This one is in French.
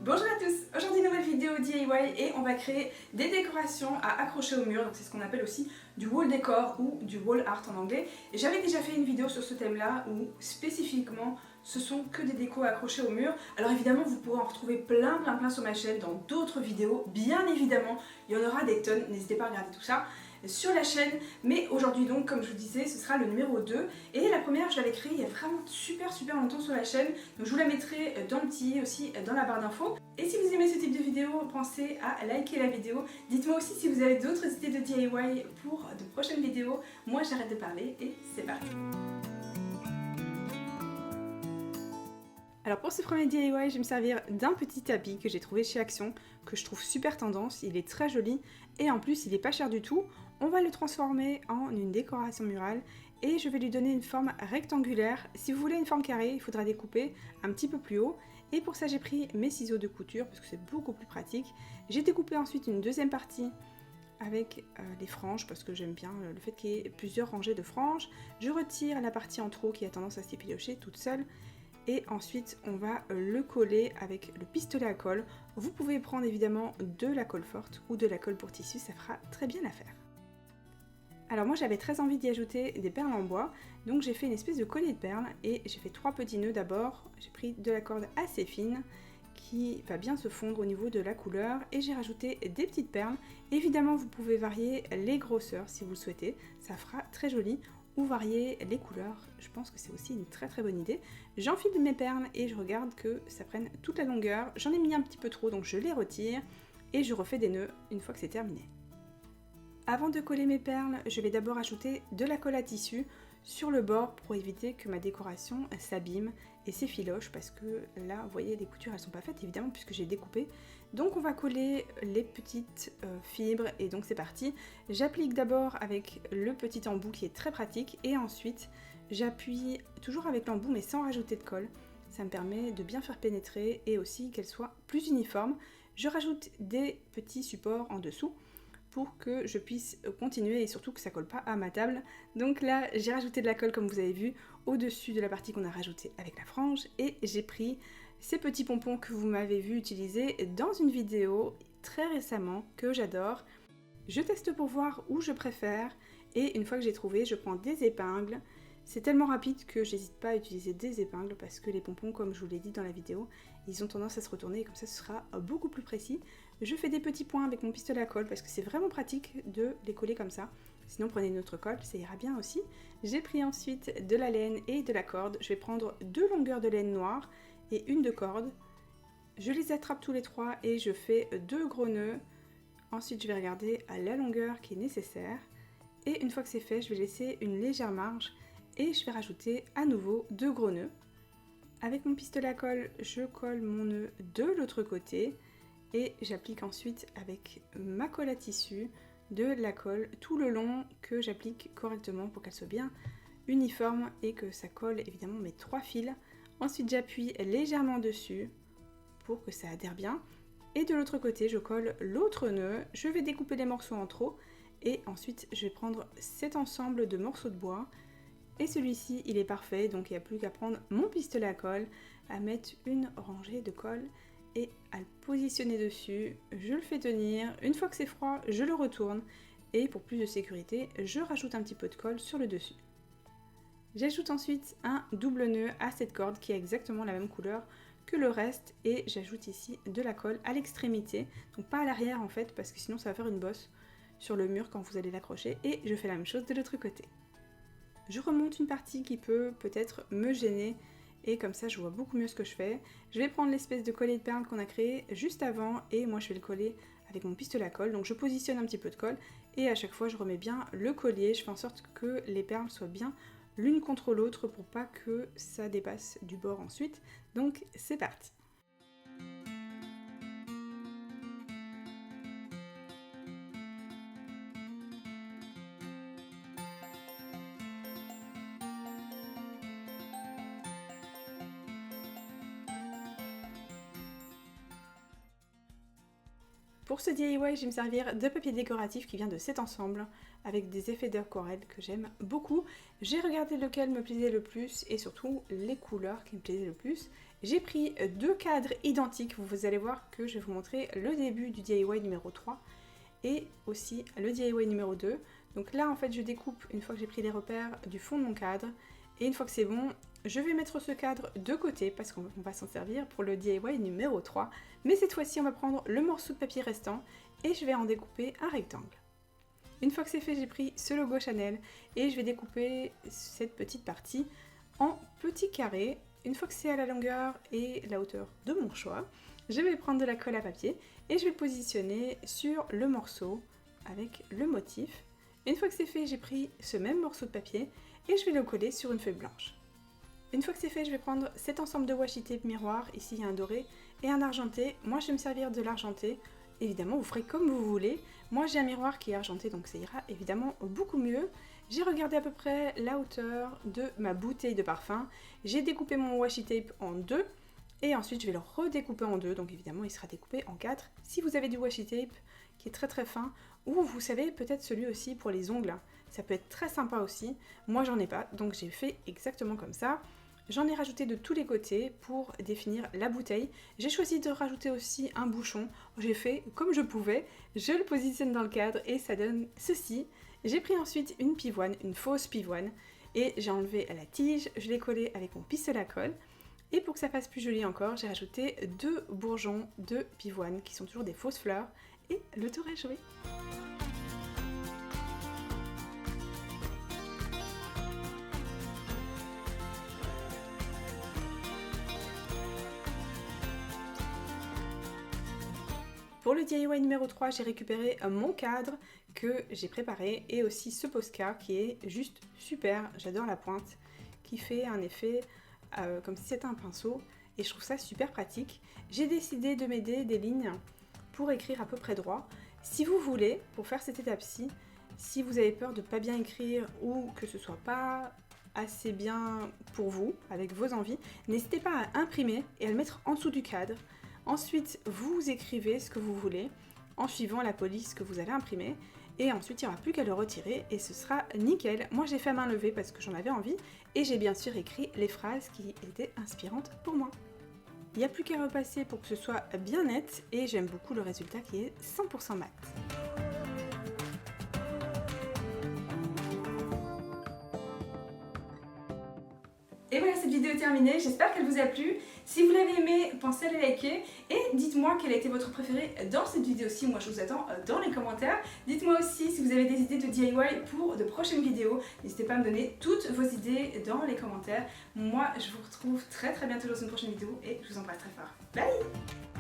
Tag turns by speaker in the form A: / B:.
A: Bonjour à tous, aujourd'hui nouvelle vidéo DIY et on va créer des décorations à accrocher au mur, donc c'est ce qu'on appelle aussi du wall décor ou du wall art en anglais. Et j'avais déjà fait une vidéo sur ce thème là où spécifiquement ce sont que des décos à accrocher au mur. Alors évidemment vous pourrez en retrouver plein sur ma chaîne dans d'autres vidéos, bien évidemment il y en aura des tonnes, n'hésitez pas à regarder tout ça sur la chaîne, mais aujourd'hui donc comme je vous disais ce sera le numéro 2 et la première je l'avais créée il y a vraiment super longtemps sur la chaîne, donc je vous la mettrai dans le petit aussi dans la barre d'infos. Et si vous aimez ce type de vidéo, pensez à liker la vidéo, dites-moi aussi si vous avez d'autres idées de DIY pour de prochaines vidéos. Moi j'arrête de parler et c'est parti. Alors pour ce premier DIY, je vais me servir d'un petit tapis que j'ai trouvé chez Action, que je trouve super tendance, il est très joli et en plus il est pas cher du tout. On va le transformer en une décoration murale et je vais lui donner une forme rectangulaire. Si vous voulez une forme carrée, il faudra découper un petit peu plus haut. Et pour ça j'ai pris mes ciseaux de couture parce que c'est beaucoup plus pratique. J'ai découpé ensuite une deuxième partie avec les franges parce que j'aime bien le fait qu'il y ait plusieurs rangées de franges. Je retire la partie en trop qui a tendance à s'effilocher toute seule. Et ensuite on va le coller avec le pistolet à colle. Vous pouvez prendre évidemment de la colle forte ou de la colle pour tissu, ça fera très bien l'affaire. Alors moi j'avais très envie d'y ajouter des perles en bois, donc j'ai fait une espèce de collier de perles et j'ai fait 3 petits nœuds d'abord. J'ai pris de la corde assez fine qui va bien se fondre au niveau de la couleur et j'ai rajouté des petites perles. Évidemment vous pouvez varier les grosseurs si vous le souhaitez, ça fera très joli, ou varier les couleurs, je pense que c'est aussi une très bonne idée. J'enfile mes perles et je regarde que ça prenne toute la longueur, j'en ai mis un petit peu trop donc je les retire et je refais des nœuds une fois que c'est terminé. Avant de coller mes perles, je vais d'abord ajouter de la colle à tissu sur le bord pour éviter que ma décoration s'abîme et s'effiloche parce que là, vous voyez, les coutures elles sont pas faites évidemment puisque j'ai découpé. Donc on va coller les petites fibres et donc c'est parti. J'applique d'abord avec le petit embout qui est très pratique et ensuite j'appuie toujours avec l'embout mais sans rajouter de colle. Ça me permet de bien faire pénétrer et aussi qu'elle soit plus uniforme. Je rajoute des petits supports en dessous pour que je puisse continuer et surtout que ça colle pas à ma table. Donc là j'ai rajouté de la colle comme vous avez vu au-dessus de la partie qu'on a rajoutée avec la frange et j'ai pris ces petits pompons que vous m'avez vu utiliser dans une vidéo très récemment que j'adore. Je teste pour voir où je préfère et une fois que j'ai trouvé je prends des épingles. C'est tellement rapide que j'hésite pas à utiliser des épingles parce que les pompons, comme je vous l'ai dit dans la vidéo, ils ont tendance à se retourner et comme ça ce sera beaucoup plus précis. Je fais des petits points avec mon pistolet à colle parce que c'est vraiment pratique de les coller comme ça. Sinon prenez une autre colle, ça ira bien aussi. J'ai pris ensuite de la laine et de la corde. Je vais prendre 2 longueurs de laine noire et une de corde. Je les attrape tous les 3 et je fais 2 gros nœuds. Ensuite je vais regarder à la longueur qui est nécessaire. Et une fois que c'est fait, je vais laisser une légère marge. Et je vais rajouter à nouveau 2 gros nœuds. Avec mon pistolet à colle, je colle mon nœud de l'autre côté et j'applique ensuite avec ma colle à tissu de la colle tout le long que j'applique correctement pour qu'elle soit bien uniforme et que ça colle évidemment mes 3 fils. Ensuite j'appuie légèrement dessus pour que ça adhère bien et de l'autre côté je colle l'autre nœud. Je vais découper les morceaux en trop et ensuite je vais prendre cet ensemble de morceaux de bois. Et celui-ci, il est parfait, donc il n'y a plus qu'à prendre mon pistolet à colle, à mettre une rangée de colle et à le positionner dessus. Je le fais tenir. Une fois que c'est froid, je le retourne. Et pour plus de sécurité, je rajoute un petit peu de colle sur le dessus. J'ajoute ensuite un double nœud à cette corde qui a exactement la même couleur que le reste. Et j'ajoute ici de la colle à l'extrémité, donc pas à l'arrière en fait, parce que sinon ça va faire une bosse sur le mur quand vous allez l'accrocher. Et je fais la même chose de l'autre côté. Je remonte une partie qui peut peut-être me gêner et comme ça je vois beaucoup mieux ce que je fais. Je vais prendre l'espèce de collier de perles qu'on a créé juste avant et moi je vais le coller avec mon pistolet à colle. Donc je positionne un petit peu de colle et à chaque fois je remets bien le collier. Je fais en sorte que les perles soient bien l'une contre l'autre pour pas que ça dépasse du bord ensuite. Donc c'est parti! Pour ce DIY, je vais me servir de papier décoratif qui vient de cet ensemble avec des effets d'aquarelle que j'aime beaucoup. J'ai regardé lequel me plaisait le plus et surtout les couleurs qui me plaisaient le plus. J'ai pris 2 cadres identiques, vous allez voir que je vais vous montrer le début du DIY numéro 3 et aussi le DIY numéro 2. Donc là en fait je découpe une fois que j'ai pris les repères du fond de mon cadre et une fois que c'est bon, je vais mettre ce cadre de côté parce qu'on va s'en servir pour le DIY numéro 3. Mais cette fois-ci, on va prendre le morceau de papier restant et je vais en découper un rectangle. Une fois que c'est fait, j'ai pris ce logo Chanel et je vais découper cette petite partie en petits carrés. Une fois que c'est à la longueur et la hauteur de mon choix, je vais prendre de la colle à papier et je vais le positionner sur le morceau avec le motif. Une fois que c'est fait, j'ai pris ce même morceau de papier et je vais le coller sur une feuille blanche. Une fois que c'est fait, je vais prendre cet ensemble de washi tape miroir, ici il y a un doré et un argenté. Moi je vais me servir de l'argenté, évidemment vous ferez comme vous voulez. Moi j'ai un miroir qui est argenté donc ça ira évidemment beaucoup mieux. J'ai regardé à peu près la hauteur de ma bouteille de parfum. J'ai découpé mon washi tape en 2 et ensuite je vais le redécouper en 2, donc évidemment il sera découpé en 4. Si vous avez du washi tape qui est très fin, ou vous savez peut-être celui aussi pour les ongles, ça peut être très sympa aussi. Moi j'en ai pas, donc j'ai fait exactement comme ça. J'en ai rajouté de tous les côtés pour définir la bouteille. J'ai choisi de rajouter aussi un bouchon. J'ai fait comme je pouvais. Je le positionne dans le cadre et ça donne ceci. J'ai pris ensuite une pivoine, une fausse pivoine, et j'ai enlevé la tige. Je l'ai collée avec mon pistolet à colle. Et pour que ça fasse plus joli encore, j'ai rajouté 2 bourgeons de pivoine qui sont toujours des fausses fleurs. Et le tour est joué. Pour le DIY numéro 3, j'ai récupéré mon cadre que j'ai préparé et aussi ce Posca qui est juste super, j'adore la pointe, qui fait un effet comme si c'était un pinceau et je trouve ça super pratique. J'ai décidé de m'aider des lignes pour écrire à peu près droit. Si vous voulez, pour faire cette étape-ci, si vous avez peur de pas bien écrire ou que ce soit pas assez bien pour vous, avec vos envies, n'hésitez pas à imprimer et à le mettre en dessous du cadre. Ensuite, vous écrivez ce que vous voulez en suivant la police que vous avez imprimée et ensuite il n'y aura plus qu'à le retirer et ce sera nickel. Moi j'ai fait à main levée parce que j'en avais envie et j'ai bien sûr écrit les phrases qui étaient inspirantes pour moi. Il n'y a plus qu'à repasser pour que ce soit bien net et j'aime beaucoup le résultat qui est 100% mat. Et voilà, cette vidéo est terminée, j'espère qu'elle vous a plu. Si vous l'avez aimée, pensez à la liker et dites-moi quel a été votre préféré dans cette vidéo-ci. Moi je vous attends dans les commentaires. Dites-moi aussi si vous avez des idées de DIY pour de prochaines vidéos. N'hésitez pas à me donner toutes vos idées dans les commentaires. Moi je vous retrouve très bientôt dans une prochaine vidéo et je vous embrasse très fort. Bye!